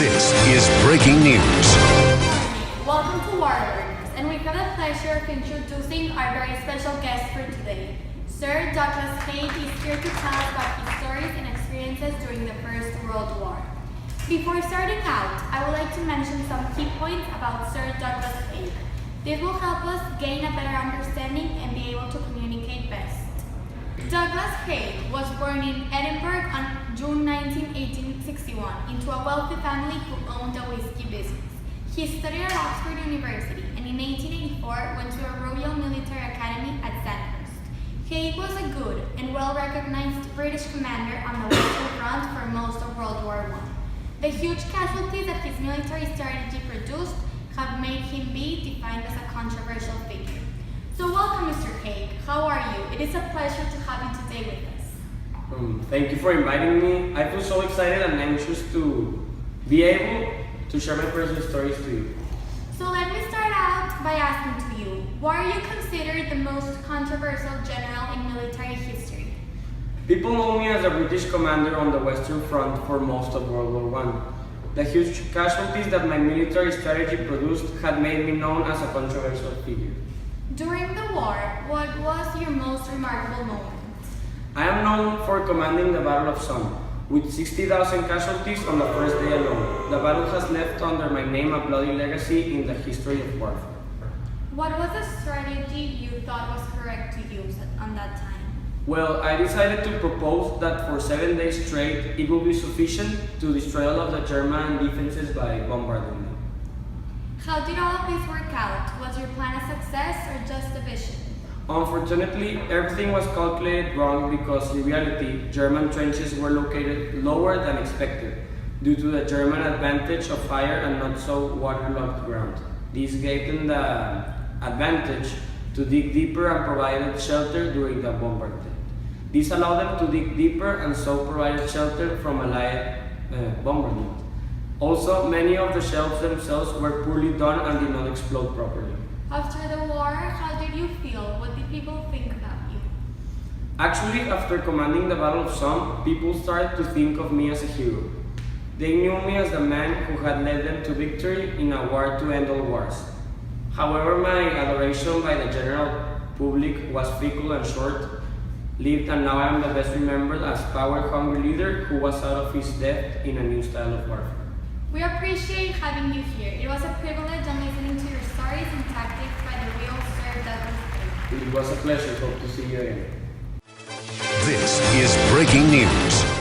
This is breaking news. Welcome to War Learners, and we have the pleasure of introducing our very special guest for today. Sir Douglas Haig is here to tell us about his stories and experiences during the First World War. Before starting out, I would like to mention some key points about Sir Douglas Haig. This will help us gain a better understanding and be able to communicate best. Douglas Haig was born in Edinburgh on June 19, 1861, into a wealthy family who owned a whiskey business. He studied at Oxford University and in 1884 went to a Royal Military Academy at Sandhurst. Haig was a good and well-recognized British commander on the Western Front for most of World War I. The huge casualties that his military strategy produced have made him be defined as a controversial figure. So welcome, Mr. Haig. How are you? It is a pleasure to have you today with us. Thank you for inviting me. I feel so excited and anxious to be able to share my personal stories to you. So let me start out by asking to you, why are you considered the most controversial general in military history? People know me as a British commander on the Western Front for most of World War I. The huge casualties that my military strategy produced had made me known as a controversial figure. During the war, what was your most remarkable moment? I am known for commanding the Battle of Somme, with 60,000 casualties on the first day alone. The battle has left under my name a bloody legacy in the history of warfare. What was the strategy you thought was correct to use on that time? Well, I decided to propose that for 7 days straight, it would be sufficient to destroy all of the German defenses by bombarding them. How did all of this work out? Was your plan a success or just a vision? Unfortunately, everything was calculated wrong because in reality, German trenches were located lower than expected due to the German advantage of higher and not so waterlogged ground. This gave them the advantage to dig deeper and provided shelter during the bombardment. This allowed them to dig deeper and so provided shelter from a light bombardment. Also, many of the shells themselves were poorly done and did not explode properly. After the war, how did you feel? What did people think about you? Actually, after commanding the Battle of Somme, people started to think of me as a hero. They knew me as the man who had led them to victory in a war to end all wars. However, my adoration by the general public was fickle and short-lived, and now I am the best remembered as power-hungry leader who was out of his depth in a new style of warfare. We appreciate having you here. It was a privilege and listening to your stories and tactics by the real Sir Douglas Haig. It was a pleasure. Hope to see you again. This is breaking news.